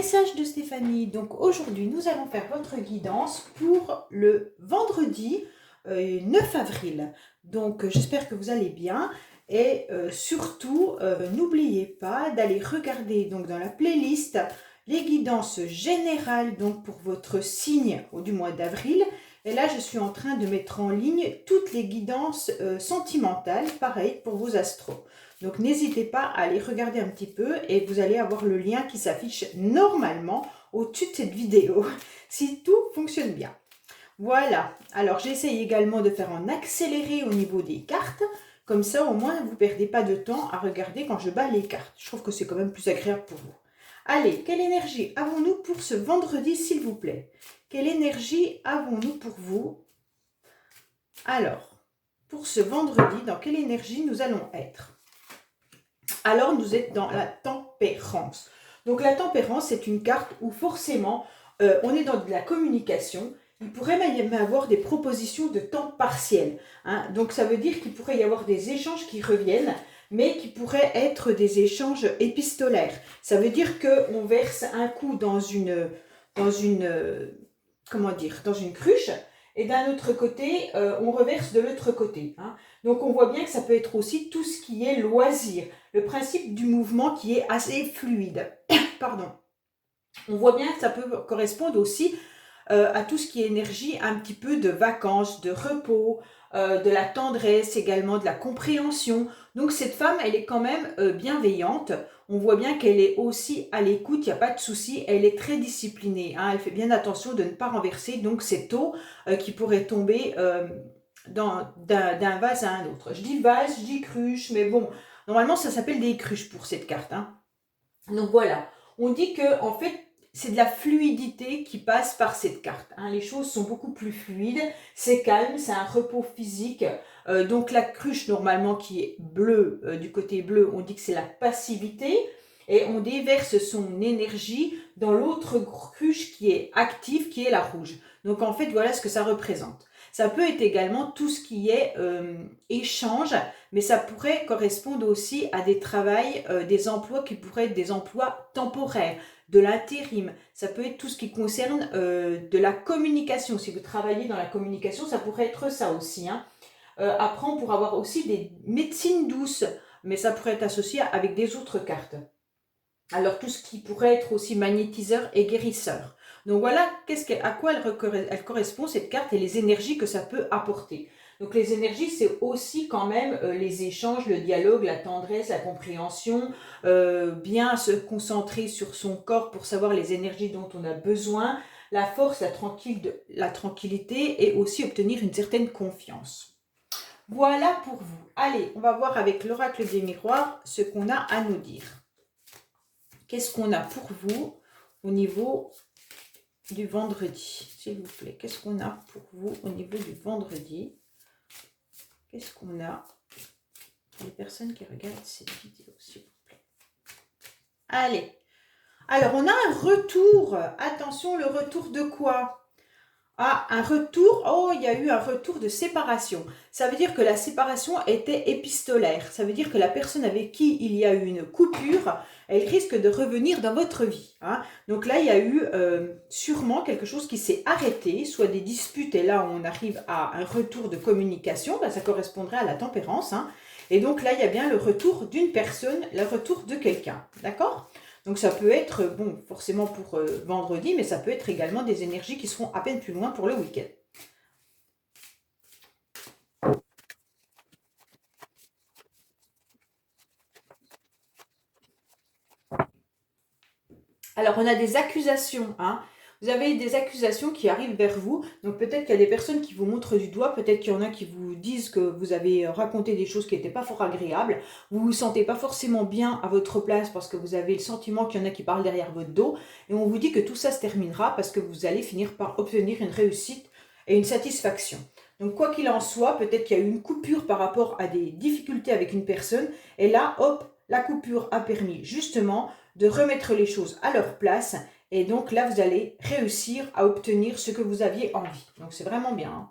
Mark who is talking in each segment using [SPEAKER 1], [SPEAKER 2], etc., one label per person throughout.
[SPEAKER 1] message de Stéphanie. Donc aujourd'hui, nous allons faire votre guidance pour le vendredi 9 avril. Donc j'espère que vous allez bien et surtout, n'oubliez pas d'aller regarder donc dans la playlist les guidances générales donc pour votre signe du mois d'avril. Et là, je suis en train de mettre en ligne toutes les guidances sentimentales, pareil pour vos astros. Donc n'hésitez pas à aller regarder un petit peu et vous allez avoir le lien qui s'affiche normalement au-dessus de cette vidéo, si tout fonctionne bien. Voilà, alors j'essaye également de faire en accéléré au niveau des cartes, comme ça au moins vous ne perdez pas de temps à regarder quand je bats les cartes. Je trouve que c'est quand même plus agréable pour vous. Allez, quelle énergie avons-nous pour ce vendredi s'il vous plaît? Quelle énergie avons-nous pour vous? Alors, pour ce vendredi, dans quelle énergie nous allons être? Alors, nous êtes dans la tempérance. Donc, la tempérance, c'est une carte où forcément, on est dans de la communication. Il pourrait même avoir des propositions de temps partiel. Hein. Donc, ça veut dire qu'il pourrait y avoir des échanges qui reviennent, mais qui pourraient être des échanges épistolaires. Ça veut dire qu'on verse un coup dans une dans une cruche, et d'un autre côté, on reverse de l'autre côté. Hein. Donc on voit bien que ça peut être aussi tout ce qui est loisir, le principe du mouvement qui est assez fluide. Pardon. On voit bien que ça peut correspondre aussi à tout ce qui est énergie, un petit peu de vacances, de repos, de la tendresse également, de la compréhension. Donc cette femme, elle est quand même bienveillante. On voit bien qu'elle est aussi à l'écoute, il n'y a pas de souci. Elle est très disciplinée. Hein. Elle fait bien attention de ne pas renverser donc cette eau qui pourrait tomber d'un vase à un autre. Je dis vase, je dis cruche, mais bon, normalement ça s'appelle des cruches pour cette carte. Hein. Donc voilà, on dit que en fait, c'est de la fluidité qui passe par cette carte. Hein. Les choses sont beaucoup plus fluides, c'est calme, c'est un repos physique. Donc la cruche normalement qui est bleue, du côté bleu, on dit que c'est la passivité. Et on déverse son énergie dans l'autre cruche qui est active, qui est la rouge. Donc en fait, voilà ce que ça représente. Ça peut être également tout ce qui est échange, mais ça pourrait correspondre aussi à des travails, des emplois qui pourraient être des emplois temporaires, de l'intérim. Ça peut être tout ce qui concerne de la communication. Si vous travaillez dans la communication, ça pourrait être ça aussi. Hein. Après, on pourrait avoir aussi des médecines douces, mais ça pourrait être associé avec des autres cartes. Alors, tout ce qui pourrait être aussi magnétiseur et guérisseur. Donc voilà à quoi elle correspond cette carte et les énergies que ça peut apporter. Donc les énergies, c'est aussi quand même les échanges, le dialogue, la tendresse, la compréhension, bien se concentrer sur son corps pour savoir les énergies dont on a besoin, la force, la tranquillité et aussi obtenir une certaine confiance. Voilà pour vous. Allez, on va voir avec l'oracle des miroirs ce qu'on a à nous dire. Qu'est-ce qu'on a pour vous au niveau du vendredi, s'il vous plaît? Qu'est-ce qu'on a pour vous au niveau du vendredi? Qu'est-ce qu'on a pour les personnes qui regardent cette vidéo, s'il vous plaît? Allez. Alors, on a un retour. Attention, le retour de quoi? Ah, un retour. Oh, il y a eu un retour de séparation. Ça veut dire que la séparation était épistolaire. Ça veut dire que la personne avec qui il y a eu une coupure, elle risque de revenir dans votre vie. Hein. Donc là, il y a eu sûrement quelque chose qui s'est arrêté, soit des disputes, et là, on arrive à un retour de communication. Ben, ça correspondrait à la tempérance. Hein. Et donc là, il y a bien le retour d'une personne, le retour de quelqu'un. D'accord ? Donc ça peut être, bon, forcément pour vendredi, mais ça peut être également des énergies qui seront à peine plus loin pour le week-end. Alors on a des accusations, hein. Vous avez des accusations qui arrivent vers vous, donc peut-être qu'il y a des personnes qui vous montrent du doigt, peut-être qu'il y en a qui vous disent que vous avez raconté des choses qui n'étaient pas fort agréables, vous vous sentez pas forcément bien à votre place parce que vous avez le sentiment qu'il y en a qui parlent derrière votre dos, et on vous dit que tout ça se terminera parce que vous allez finir par obtenir une réussite et une satisfaction. Donc quoi qu'il en soit, peut-être qu'il y a eu une coupure par rapport à des difficultés avec une personne, et là, hop, la coupure a permis justement de remettre les choses à leur place. Et donc là, vous allez réussir à obtenir ce que vous aviez envie. Donc c'est vraiment bien. Hein.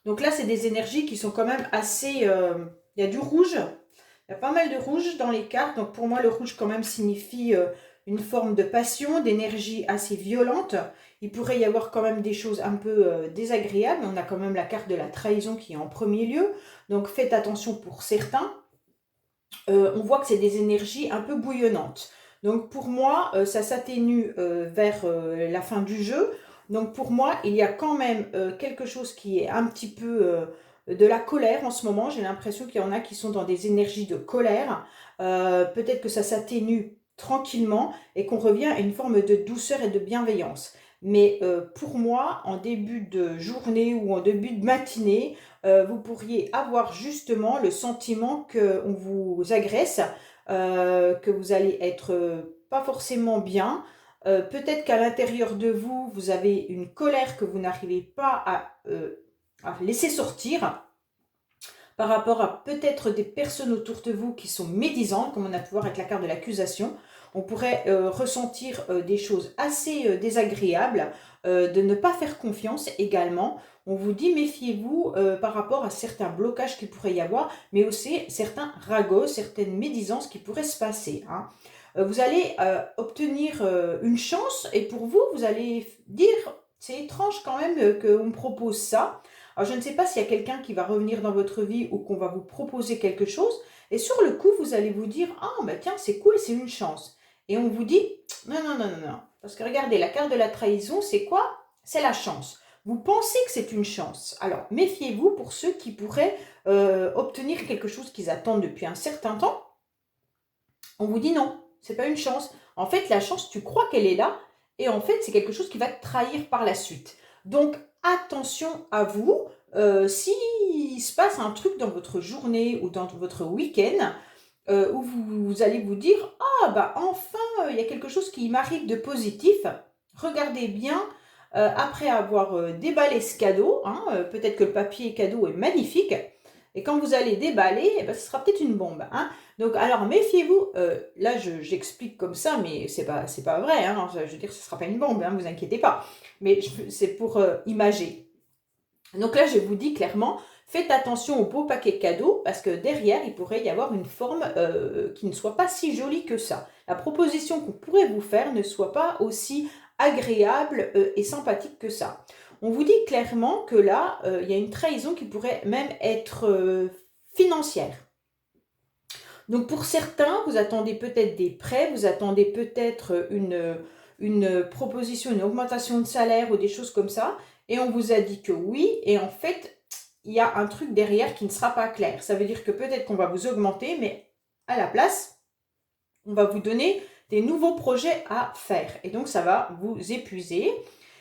[SPEAKER 1] Donc là, c'est des énergies qui sont quand même assez... il y a du rouge, il y a pas mal de rouge dans les cartes. Donc pour moi, le rouge quand même signifie une forme de passion, d'énergie assez violente. Il pourrait y avoir quand même des choses un peu désagréables. On a quand même la carte de la trahison qui est en premier lieu. Donc faites attention pour certains. On voit que c'est des énergies un peu bouillonnantes. Donc pour moi, ça s'atténue vers la fin du jeu. Donc pour moi, il y a quand même quelque chose qui est un petit peu de la colère en ce moment. J'ai l'impression qu'il y en a qui sont dans des énergies de colère. Peut-être que ça s'atténue tranquillement et qu'on revient à une forme de douceur et de bienveillance. Mais pour moi, en début de journée ou en début de matinée, vous pourriez avoir justement le sentiment qu'on vous agresse, que vous allez être pas forcément bien. Peut-être qu'à l'intérieur de vous, vous avez une colère que vous n'arrivez pas à laisser sortir par rapport à peut-être des personnes autour de vous qui sont médisantes, comme on a pu voir avec la carte de l'accusation. On pourrait ressentir des choses assez désagréables, de ne pas faire confiance également. On vous dit méfiez-vous par rapport à certains blocages qu'il pourrait y avoir, mais aussi certains ragots, certaines médisances qui pourraient se passer. Hein. Vous allez obtenir une chance et pour vous, vous allez dire, c'est étrange quand même qu'on me propose ça. Alors, je ne sais pas s'il y a quelqu'un qui va revenir dans votre vie ou qu'on va vous proposer quelque chose. Et sur le coup, vous allez vous dire, ah, bah tiens, c'est cool, c'est une chance. Et on vous dit, non, non, non, non, non. Parce que regardez, la carte de la trahison, c'est quoi? C'est la chance. Vous pensez que c'est une chance. Alors, méfiez-vous pour ceux qui pourraient obtenir quelque chose qu'ils attendent depuis un certain temps. On vous dit non, c'est pas une chance. En fait, la chance, tu crois qu'elle est là. Et en fait, c'est quelque chose qui va te trahir par la suite. Donc, attention à vous. S'il se passe un truc dans votre journée ou dans votre week-end, où vous allez vous dire « Ah, bah enfin, il y a quelque chose qui m'arrive de positif », regardez bien, après avoir déballé ce cadeau, hein, peut-être que le papier cadeau est magnifique, et quand vous allez déballer, eh ben, ce sera peut-être une bombe. Hein. Donc, alors, méfiez-vous. Là, j'explique comme ça, mais c'est pas vrai. Hein. Je veux dire, ce ne sera pas une bombe, hein, vous inquiétez pas. Mais c'est pour imager. Donc là, je vous dis clairement, faites attention au beau paquet cadeau, parce que derrière, il pourrait y avoir une forme qui ne soit pas si jolie que ça. La proposition qu'on pourrait vous faire ne soit pas aussi agréable et sympathique que ça. On vous dit clairement que là, il y a une trahison qui pourrait même être financière. Donc pour certains, vous attendez peut-être des prêts, vous attendez peut-être une proposition, une augmentation de salaire ou des choses comme ça, et on vous a dit que oui, et en fait, il y a un truc derrière qui ne sera pas clair. Ça veut dire que peut-être qu'on va vous augmenter, mais à la place, on va vous donner des nouveaux projets à faire. Et donc, ça va vous épuiser.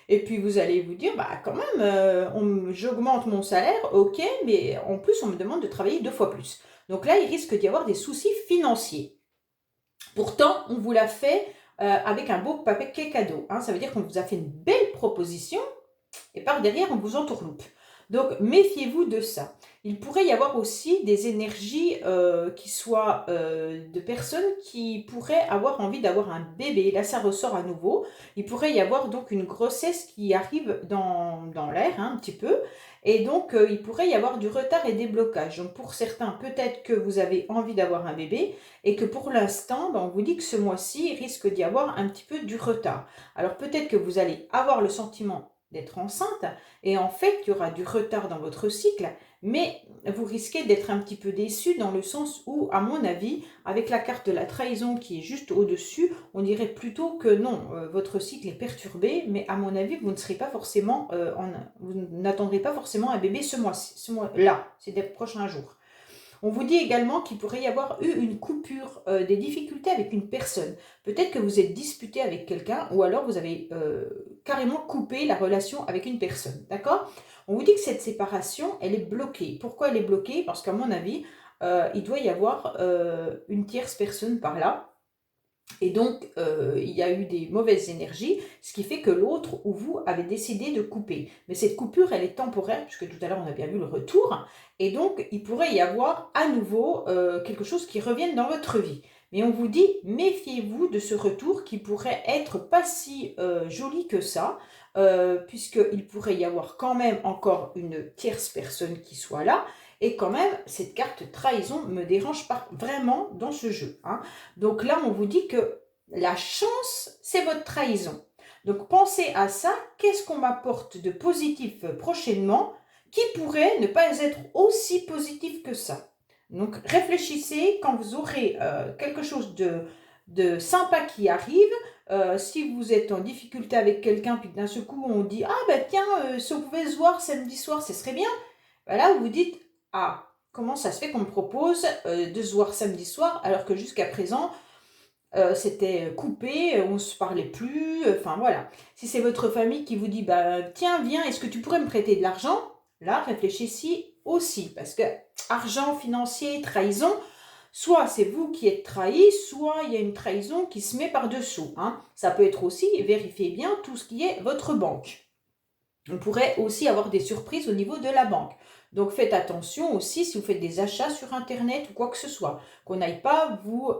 [SPEAKER 1] Et puis, vous allez vous dire, bah quand même, j'augmente mon salaire, ok, mais en plus, on me demande de travailler 2 fois plus. Donc là, il risque d'y avoir des soucis financiers. Pourtant, on vous l'a fait avec un beau paquet cadeau. Hein. Ça veut dire qu'on vous a fait une belle proposition et par derrière, on vous entourloupe. Donc, méfiez-vous de ça. Il pourrait y avoir aussi des énergies qui soient de personnes qui pourraient avoir envie d'avoir un bébé. Là, ça ressort à nouveau. Il pourrait y avoir donc une grossesse qui arrive dans l'air, hein, un petit peu. Et donc, il pourrait y avoir du retard et des blocages. Donc, pour certains, peut-être que vous avez envie d'avoir un bébé et que pour l'instant, on vous dit que ce mois-ci, il risque d'y avoir un petit peu du retard. Alors, peut-être que vous allez avoir le sentiment d'être enceinte et en fait, il y aura du retard dans votre cycle, mais vous risquez d'être un petit peu déçu dans le sens où, à mon avis, avec la carte de la trahison qui est juste au-dessus, on dirait plutôt que non, votre cycle est perturbé, mais à mon avis, vous ne serez pas forcément, vous n'attendrez pas forcément un bébé ce mois-là, ces prochains jours. On vous dit également qu'il pourrait y avoir eu une coupure, des difficultés avec une personne. Peut-être que vous êtes disputé avec quelqu'un ou alors vous avez carrément coupé la relation avec une personne. D'accord? On vous dit que cette séparation, elle est bloquée. Pourquoi elle est bloquée? Parce qu'à mon avis, il doit y avoir une tierce personne par là. Et donc, il y a eu des mauvaises énergies, ce qui fait que l'autre ou vous avez décidé de couper. Mais cette coupure, elle est temporaire, puisque tout à l'heure, on a bien vu le retour. Et donc, il pourrait y avoir à nouveau quelque chose qui revienne dans votre vie. Mais on vous dit, méfiez-vous de ce retour qui pourrait être pas si joli que ça, puisqu'il pourrait y avoir quand même encore une tierce personne qui soit là, et quand même, cette carte trahison me dérange pas vraiment dans ce jeu. Hein. Donc là, on vous dit que la chance, c'est votre trahison. Donc pensez à ça, qu'est-ce qu'on m'apporte de positif prochainement qui pourrait ne pas être aussi positif que ça. Donc réfléchissez quand vous aurez quelque chose de sympa qui arrive. Si vous êtes en difficulté avec quelqu'un, puis d'un seul coup on dit « Ah ben tiens, si on pouvait se voir samedi soir, ce serait bien ». Ben là, vous dites « Ah, comment ça se fait qu'on me propose de se voir samedi soir alors que jusqu'à présent, c'était coupé, on ne se parlait plus, enfin voilà. Si c'est votre famille qui vous dit bah, « Tiens, viens, est-ce que tu pourrais me prêter de l'argent ?» Là, réfléchissez aussi, parce que argent, financier, trahison, soit c'est vous qui êtes trahi, soit il y a une trahison qui se met par-dessous. Hein. Ça peut être aussi, vérifiez bien tout ce qui est votre banque. On pourrait aussi avoir des surprises au niveau de la banque. Donc faites attention aussi si vous faites des achats sur Internet ou quoi que ce soit. Qu'on n'aille pas vous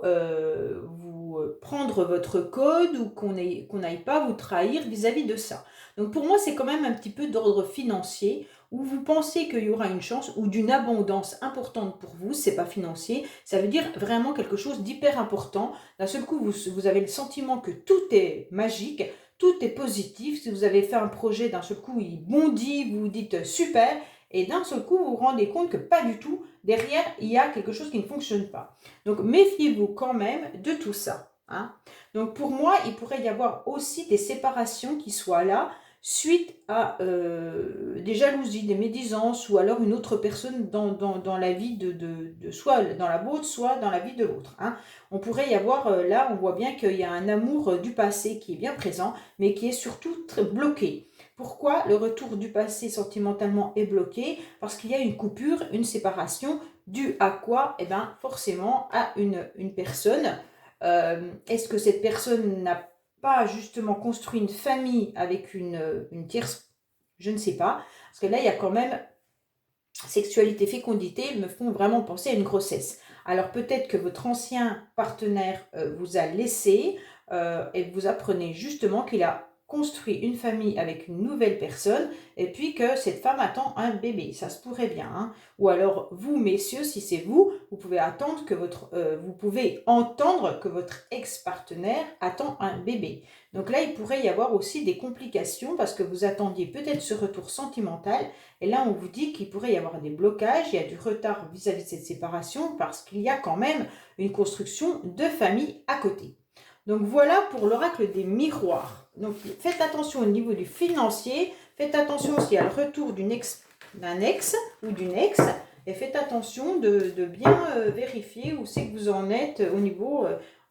[SPEAKER 1] prendre votre code ou qu'on n'aille pas vous trahir vis-à-vis de ça. Donc pour moi, c'est quand même un petit peu d'ordre financier où vous pensez qu'il y aura une chance ou d'une abondance importante pour vous, c'est pas financier, ça veut dire vraiment quelque chose d'hyper important. D'un seul coup, vous avez le sentiment que tout est magique, tout est positif. Si vous avez fait un projet, d'un seul coup, il bondit, vous vous dites super, et d'un seul coup, vous vous rendez compte que pas du tout, derrière, il y a quelque chose qui ne fonctionne pas. Donc, méfiez-vous quand même de tout ça. Hein. Donc, pour moi, il pourrait y avoir aussi des séparations qui soient là, suite à des jalousies, des médisances, ou alors une autre personne dans la vie de soit dans la vôtre, soit dans la vie de l'autre. Hein. On pourrait y avoir, là, on voit bien qu'il y a un amour du passé qui est bien présent, mais qui est surtout très bloqué. Pourquoi le retour du passé sentimentalement est bloqué? Parce qu'il y a une coupure, une séparation, due à quoi? Eh bien, forcément, à une personne. Est-ce que cette personne n'a pas justement construit une famille avec une tierce? Je ne sais pas. Parce que là, il y a quand même sexualité, fécondité, me font vraiment penser à une grossesse. Alors peut-être que votre ancien partenaire vous a laissé et vous apprenez justement qu'il a construit une famille avec une nouvelle personne et puis que cette femme attend un bébé. Ça se pourrait bien. Hein. Ou alors vous, messieurs, si c'est vous, vous pouvez attendre que vous pouvez entendre que votre ex-partenaire attend un bébé. Donc là, il pourrait y avoir aussi des complications parce que vous attendiez peut-être ce retour sentimental. Et là, on vous dit qu'il pourrait y avoir des blocages, il y a du retard vis-à-vis de cette séparation parce qu'il y a quand même une construction de famille à côté. Donc voilà pour l'oracle des miroirs. Donc faites attention au niveau du financier, faites attention aussi à le retour d'un ex ou d'une ex, et faites attention de bien vérifier où c'est que vous en êtes au niveau,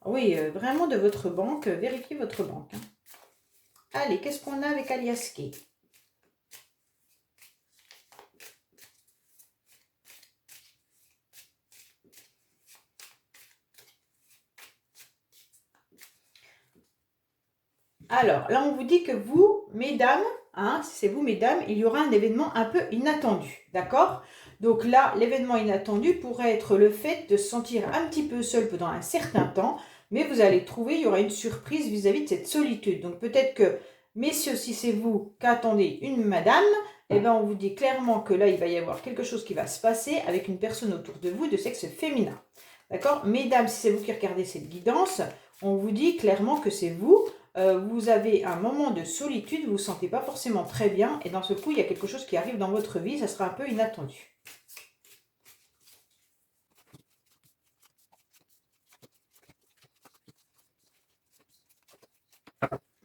[SPEAKER 1] vraiment de votre banque, vérifiez votre banque. Hein. Allez, qu'est-ce qu'on a avec Aliaské ? Alors, là, on vous dit que vous, mesdames, hein, si c'est vous, mesdames, il y aura un événement un peu inattendu, d'accord? Donc là, l'événement inattendu pourrait être le fait de se sentir un petit peu seul pendant un certain temps, mais vous allez trouver, il y aura une surprise vis-à-vis de cette solitude. Donc peut-être que, messieurs, si c'est vous qu'attendez une madame, eh bien, on vous dit clairement que là, il va y avoir quelque chose qui va se passer avec une personne autour de vous de sexe féminin. D'accord? Mesdames, si c'est vous qui regardez cette guidance, on vous dit clairement que c'est vous. Vous avez un moment de solitude, vous ne vous sentez pas forcément très bien, et dans ce coup, il y a quelque chose qui arrive dans votre vie, ça sera un peu inattendu.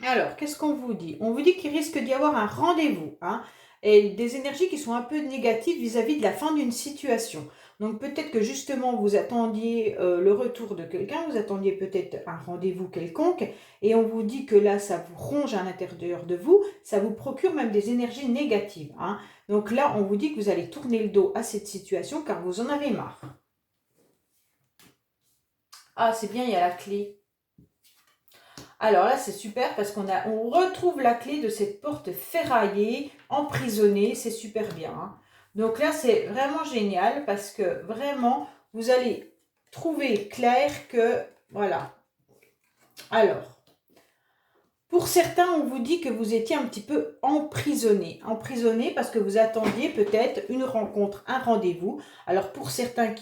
[SPEAKER 1] Alors, qu'est-ce qu'on vous dit? On vous dit qu'il risque d'y avoir un rendez-vous, hein, et des énergies qui sont un peu négatives vis-à-vis de la fin d'une situation. Donc peut-être que justement vous attendiez le retour de quelqu'un, vous attendiez peut-être un rendez-vous quelconque, et on vous dit que là ça vous ronge à l'intérieur de vous, ça vous procure même des énergies négatives. Hein. Donc là on vous dit que vous allez tourner le dos à cette situation car vous en avez marre. Ah c'est bien, il y a la clé. Alors là, c'est super parce qu'on retrouve la clé de cette porte ferraillée, emprisonnée, c'est super bien. Hein. Donc là, c'est vraiment génial parce que vraiment, vous allez trouver clair que Voilà. Alors, pour certains, on vous dit que vous étiez un petit peu emprisonné. Emprisonné parce que vous attendiez peut-être une rencontre, un rendez-vous. Alors pour certains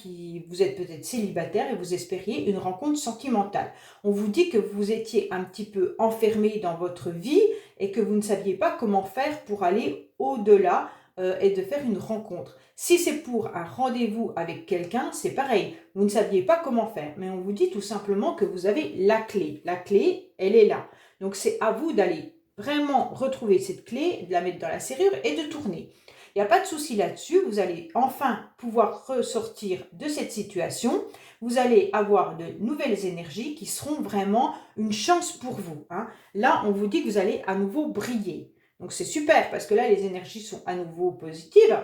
[SPEAKER 1] vous êtes peut-être célibataire et vous espériez une rencontre sentimentale. On vous dit que vous étiez un petit peu enfermé dans votre vie et que vous ne saviez pas comment faire pour aller au-delà et de faire une rencontre. Si c'est pour un rendez-vous avec quelqu'un, c'est pareil. Vous ne saviez pas comment faire. Mais on vous dit tout simplement que vous avez la clé. La clé, elle est là. Donc, c'est à vous d'aller vraiment retrouver cette clé, de la mettre dans la serrure et de tourner. Il n'y a pas de souci là-dessus. Vous allez enfin pouvoir ressortir de cette situation. Vous allez avoir de nouvelles énergies qui seront vraiment une chance pour vous. Hein. Là, on vous dit que vous allez à nouveau briller. Donc, c'est super parce que là, les énergies sont à nouveau positives.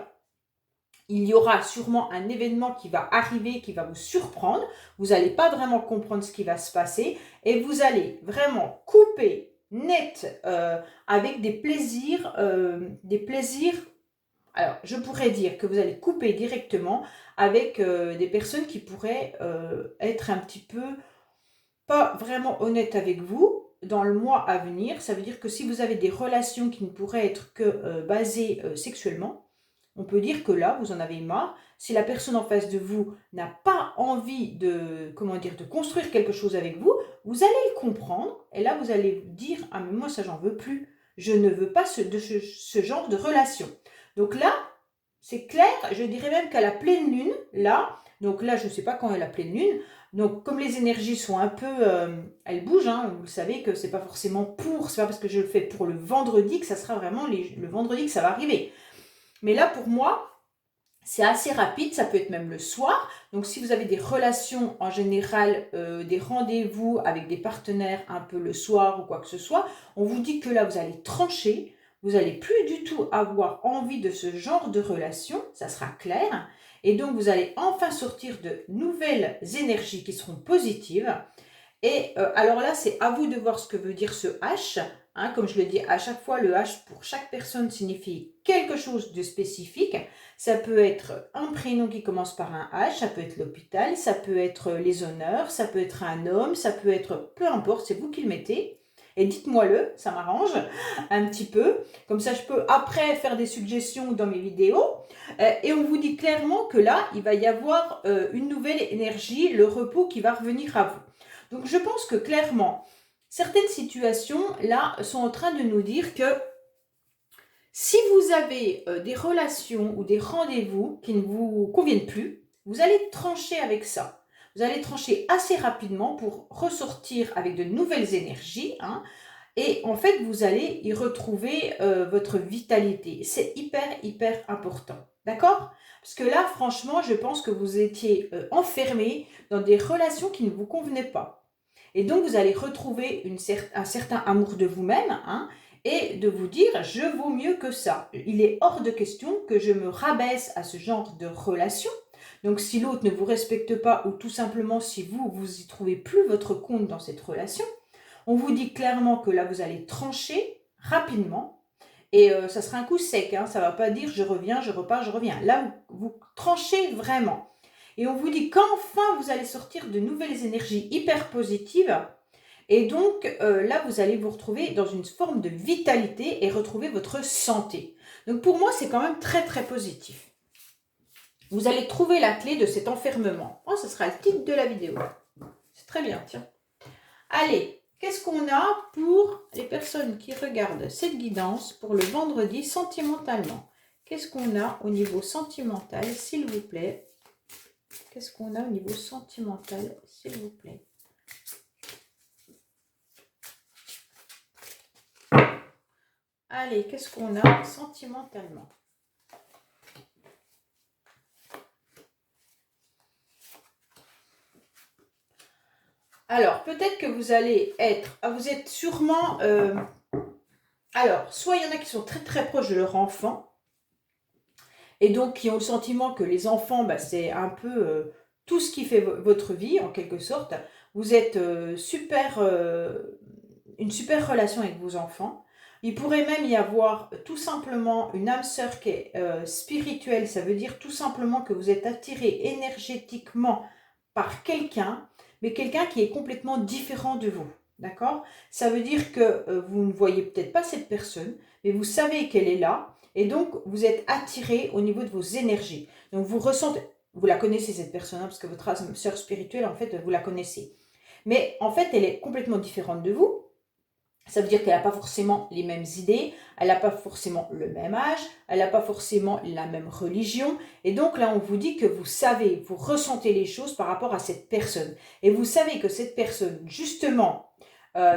[SPEAKER 1] Il y aura sûrement un événement qui va arriver, qui va vous surprendre. Vous n'allez pas vraiment comprendre ce qui va se passer et vous allez vraiment couper net avec des plaisirs. Alors, je pourrais dire que vous allez couper directement avec des personnes qui pourraient être un petit peu pas vraiment honnêtes avec vous dans le mois à venir. Ça veut dire que si vous avez des relations qui ne pourraient être que basées sexuellement, on peut dire que là, vous en avez marre. Si la personne en face de vous n'a pas envie de, comment dire, de construire quelque chose avec vous, vous allez le comprendre. Et là, vous allez dire, ah mais moi ça j'en veux plus. Je ne veux pas ce genre de relation. Donc là, c'est clair, je dirais même qu'à la pleine lune, là, donc là je ne sais pas quand est la pleine lune, donc comme les énergies sont un peu, elles bougent, hein, vous le savez que c'est pas forcément c'est pas parce que je le fais pour le vendredi que ça sera vraiment le vendredi que ça va arriver. Mais là, pour moi, c'est assez rapide, ça peut être même le soir. Donc, si vous avez des relations en général, des rendez-vous avec des partenaires un peu le soir ou quoi que ce soit, on vous dit que là, vous allez trancher. Vous n'allez plus du tout avoir envie de ce genre de relation, ça sera clair. Et donc, vous allez enfin sortir de nouvelles énergies qui seront positives. Et alors là, c'est à vous de voir ce que veut dire ce H. Hein, comme je le dis à chaque fois, le H pour chaque personne signifie quelque chose de spécifique. Ça peut être un prénom qui commence par un H, ça peut être l'hôpital, ça peut être les honneurs, ça peut être un homme, ça peut être peu importe, c'est vous qui le mettez. Et dites-moi-le, ça m'arrange un petit peu. Comme ça, je peux après faire des suggestions dans mes vidéos. Et on vous dit clairement que là, il va y avoir une nouvelle énergie, le repos qui va revenir à vous. Donc, je pense que clairement, certaines situations, là, sont en train de nous dire que si vous avez des relations ou des rendez-vous qui ne vous conviennent plus, vous allez trancher avec ça. Vous allez trancher assez rapidement pour ressortir avec de nouvelles énergies. Hein, et en fait, vous allez y retrouver votre vitalité. C'est hyper, hyper important. D'accord? Parce que là, franchement, je pense que vous étiez enfermé dans des relations qui ne vous convenaient pas. Et donc, vous allez retrouver un certain amour de vous-même, hein, et de vous dire, je vaux mieux que ça. Il est hors de question que je me rabaisse à ce genre de relation. Donc, si l'autre ne vous respecte pas, ou tout simplement si vous y trouvez plus votre compte dans cette relation, on vous dit clairement que là, vous allez trancher rapidement. Et ça sera un coup sec, hein, ça ne va pas dire je reviens, je repars, je reviens. Là, vous tranchez vraiment. Et on vous dit qu'enfin, vous allez sortir de nouvelles énergies hyper positives. Et donc, là, vous allez vous retrouver dans une forme de vitalité et retrouver votre santé. Donc, pour moi, c'est quand même très, très positif. Vous allez trouver la clé de cet enfermement. Oh, ce sera le titre de la vidéo. C'est très bien, tiens. Allez, qu'est-ce qu'on a pour les personnes qui regardent cette guidance pour le vendredi sentimentalement? Qu'est-ce qu'on a au niveau sentimental, s'il vous plaît? Qu'est-ce qu'on a au niveau sentimental, s'il vous plaît? Allez, qu'est-ce qu'on a sentimentalement? Alors, peut-être que vous allez être... Vous êtes sûrement... alors, soit il y en a qui sont très très proches de leur enfant, et donc qui ont le sentiment que les enfants, bah, c'est un peu tout ce qui fait votre vie, en quelque sorte. Vous êtes une super relation avec vos enfants. Il pourrait même y avoir tout simplement une âme sœur qui est spirituelle. Ça veut dire tout simplement que vous êtes attiré énergétiquement par quelqu'un, mais quelqu'un qui est complètement différent de vous. D'accord? Ça veut dire que vous ne voyez peut-être pas cette personne, mais vous savez qu'elle est là, et donc vous êtes attiré au niveau de vos énergies. Donc vous ressentez, vous la connaissez cette personne, hein, parce que votre âme sœur spirituelle, en fait, vous la connaissez. Mais en fait, elle est complètement différente de vous. Ça veut dire qu'elle n'a pas forcément les mêmes idées, elle n'a pas forcément le même âge, elle n'a pas forcément la même religion. Et donc là, on vous dit que vous savez, vous ressentez les choses par rapport à cette personne. Et vous savez que cette personne, justement,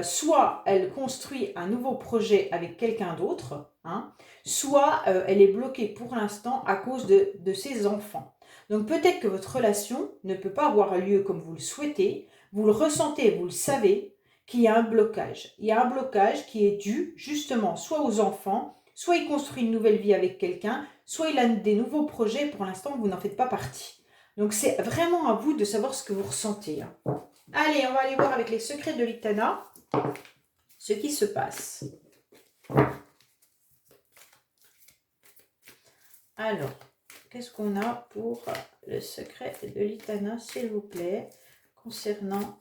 [SPEAKER 1] soit elle construit un nouveau projet avec quelqu'un d'autre, hein, soit elle est bloquée pour l'instant à cause de ses enfants. Donc peut-être que votre relation ne peut pas avoir lieu comme vous le souhaitez, vous le ressentez, vous le savez, qu'il y a un blocage. Il y a un blocage qui est dû justement soit aux enfants, soit il construit une nouvelle vie avec quelqu'un, soit il a des nouveaux projets, pour l'instant vous n'en faites pas partie. Donc c'est vraiment à vous de savoir ce que vous ressentez. Allez, on va aller voir avec les secrets de l'Itana ce qui se passe. Alors, qu'est-ce qu'on a pour le secret de l'Itana, s'il vous plaît, concernant...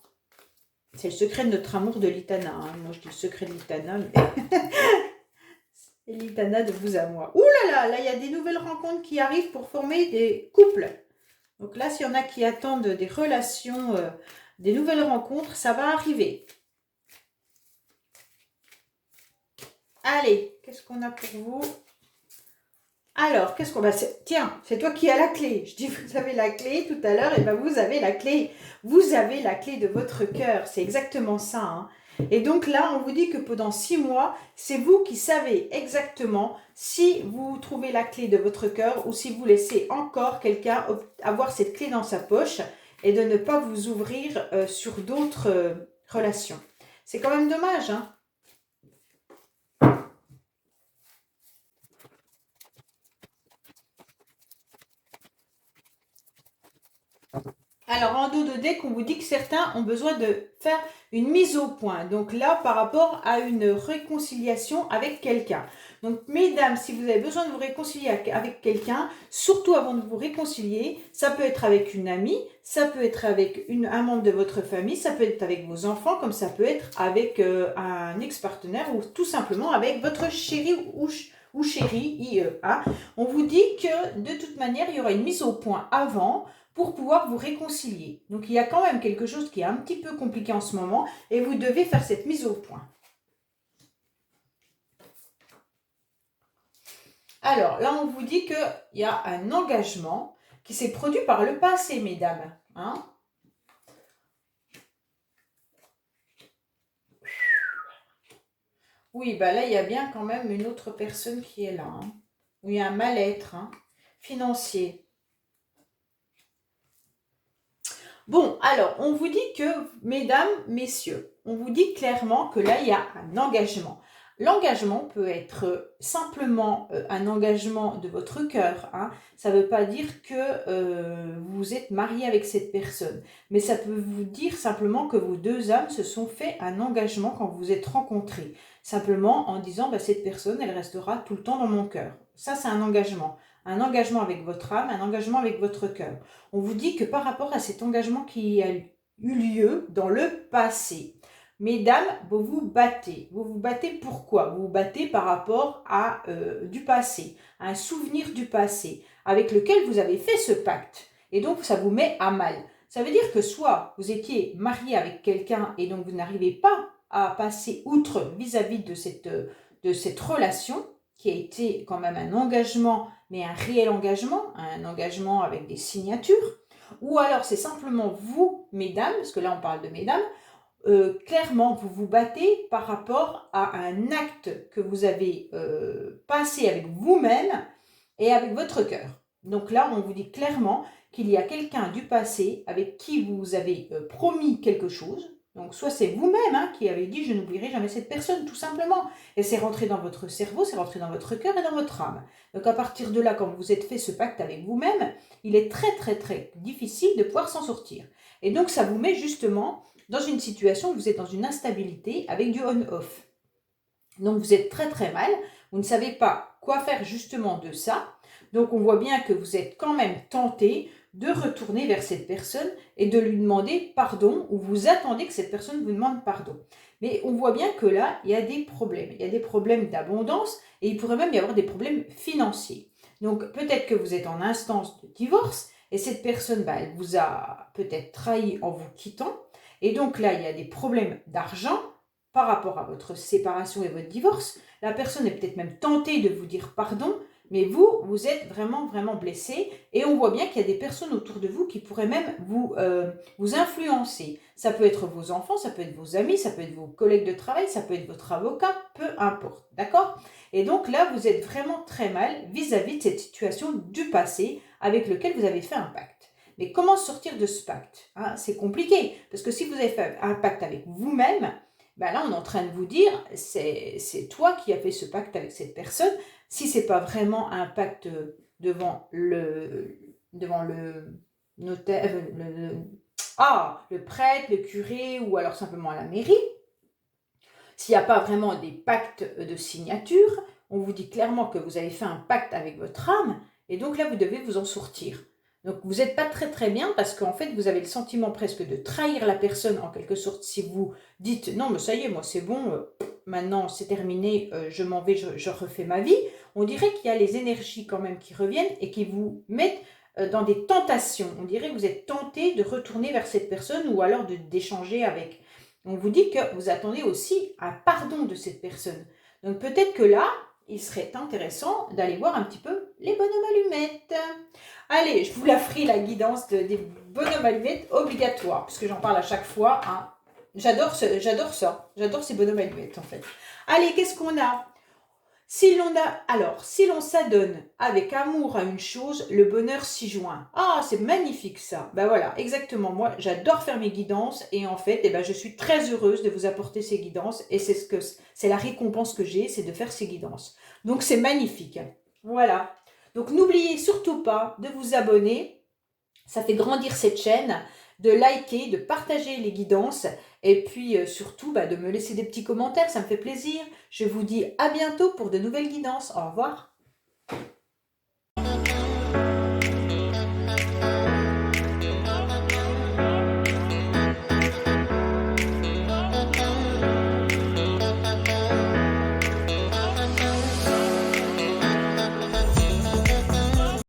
[SPEAKER 1] C'est le secret de notre amour de l'Itana. Hein. Moi, je dis le secret de l'Itana, mais c'est l'Itana de vous à moi. Ouh là là, là, il y a des nouvelles rencontres qui arrivent pour former des couples. Donc là, s'il y en a qui attendent des relations, des nouvelles rencontres, ça va arriver. Allez, qu'est-ce qu'on a pour vous? Alors, qu'est-ce qu'on va... Tiens, c'est toi qui as la clé. Je dis, vous avez la clé tout à l'heure, et bien vous avez la clé. Vous avez la clé de votre cœur. C'est exactement ça. Hein. Et donc là, on vous dit que pendant 6 mois, c'est vous qui savez exactement si vous trouvez la clé de votre cœur ou si vous laissez encore quelqu'un avoir cette clé dans sa poche et de ne pas vous ouvrir sur d'autres relations. C'est quand même dommage, hein. Alors, en dos de deck, on vous dit que certains ont besoin de faire une mise au point. Donc là, par rapport à une réconciliation avec quelqu'un. Donc, mesdames, si vous avez besoin de vous réconcilier avec quelqu'un, surtout avant de vous réconcilier, ça peut être avec une amie, ça peut être avec un membre de votre famille, ça peut être avec vos enfants, comme ça peut être avec un ex-partenaire ou tout simplement avec votre chéri ou chérie, IE. Hein. On vous dit que de toute manière, il y aura une mise au point avant pour pouvoir vous réconcilier. Donc, il y a quand même quelque chose qui est un petit peu compliqué en ce moment et vous devez faire cette mise au point. Alors, là, on vous dit qu'il y a un engagement qui s'est produit par le passé, mesdames. Hein? Oui, bah là, il y a bien quand même une autre personne qui est là. Hein? Où il y a un mal-être financier. Bon, alors, on vous dit que, mesdames, messieurs, on vous dit clairement que là, il y a un engagement. L'engagement peut être simplement un engagement de votre cœur. Hein. Ça ne veut pas dire que vous êtes marié avec cette personne. Mais ça peut vous dire simplement que vos deux âmes se sont fait un engagement quand vous vous êtes rencontrés. Simplement en disant, bah, cette personne, elle restera tout le temps dans mon cœur. Ça, c'est un engagement. Un engagement avec votre âme, un engagement avec votre cœur. On vous dit que par rapport à cet engagement qui a eu lieu dans le passé, mesdames, vous vous battez. Vous vous battez pourquoi? Vous vous battez par rapport à du passé, à un souvenir du passé, avec lequel vous avez fait ce pacte. Et donc, ça vous met à mal. Ça veut dire que soit vous étiez marié avec quelqu'un et donc vous n'arrivez pas à passer outre vis-à-vis de cette relation, qui a été quand même un engagement, mais un réel engagement, un engagement avec des signatures, ou alors c'est simplement vous, mesdames, parce que là on parle de mesdames, clairement vous vous battez par rapport à un acte que vous avez passé avec vous-même et avec votre cœur. Donc là on vous dit clairement qu'il y a quelqu'un du passé avec qui vous avez promis quelque chose. Donc soit c'est vous-même qui avez dit je n'oublierai jamais cette personne tout simplement. Et c'est rentré dans votre cerveau, c'est rentré dans votre cœur et dans votre âme. Donc à partir de là, quand vous êtes fait ce pacte avec vous-même, il est très très très difficile de pouvoir s'en sortir. Et donc ça vous met justement dans une situation où vous êtes dans une instabilité avec du on-off. Donc vous êtes très très mal, vous ne savez pas quoi faire justement de ça. Donc on voit bien que vous êtes quand même tenté de retourner vers cette personne et de lui demander pardon, ou vous attendez que cette personne vous demande pardon. Mais on voit bien que là, il y a des problèmes. Il y a des problèmes d'abondance et il pourrait même y avoir des problèmes financiers. Donc peut-être que vous êtes en instance de divorce et cette personne, elle vous a peut-être trahi en vous quittant. Et donc là, il y a des problèmes d'argent par rapport à votre séparation et votre divorce. La personne est peut-être même tentée de vous dire pardon, mais vous êtes vraiment, vraiment blessé. Et on voit bien qu'il y a des personnes autour de vous qui pourraient même vous influencer. Ça peut être vos enfants, ça peut être vos amis, ça peut être vos collègues de travail, ça peut être votre avocat, peu importe. D'accord? Et donc là, vous êtes vraiment très mal vis-à-vis de cette situation du passé avec lequel vous avez fait un pacte. Mais comment sortir de ce pacte, hein? C'est compliqué, parce que si vous avez fait un pacte avec vous-même, là, on est en train de vous dire, c'est toi qui as fait ce pacte avec cette personne. Si ce n'est pas vraiment un pacte devant le notaire, le prêtre, le curé, ou alors simplement à la mairie, s'il n'y a pas vraiment des pactes de signature, on vous dit clairement que vous avez fait un pacte avec votre âme, et donc là, vous devez vous en sortir. Donc, vous n'êtes pas très très bien parce qu'en fait, vous avez le sentiment presque de trahir la personne en quelque sorte si vous dites « Non, mais ça y est, moi c'est bon, maintenant c'est terminé, je m'en vais, je refais ma vie ». On dirait qu'il y a les énergies quand même qui reviennent et qui vous mettent dans des tentations. On dirait que vous êtes tenté de retourner vers cette personne ou alors d'échanger avec. On vous dit que vous attendez aussi un pardon de cette personne. Donc peut-être que là, il serait intéressant d'aller voir un petit peu les bonhommes allumettes. Allez, je vous la ferai la guidance des bonhommes allumettes obligatoire, puisque j'en parle à chaque fois. Hein. J'adore ça. J'adore ces bonhommes allumettes en fait. Allez, qu'est-ce qu'on a ? Si l'on s'adonne avec amour à une chose, le bonheur s'y joint. Ah, c'est magnifique ça. Voilà, exactement. Moi, j'adore faire mes guidances et en fait, je suis très heureuse de vous apporter ces guidances et c'est la récompense que j'ai, c'est de faire ces guidances. Donc, c'est magnifique. Voilà. Donc, n'oubliez surtout pas de vous abonner. Ça fait grandir cette chaîne, de liker, de partager les guidances et puis surtout de me laisser des petits commentaires, ça me fait plaisir. Je vous dis à bientôt pour de nouvelles guidances. Au revoir.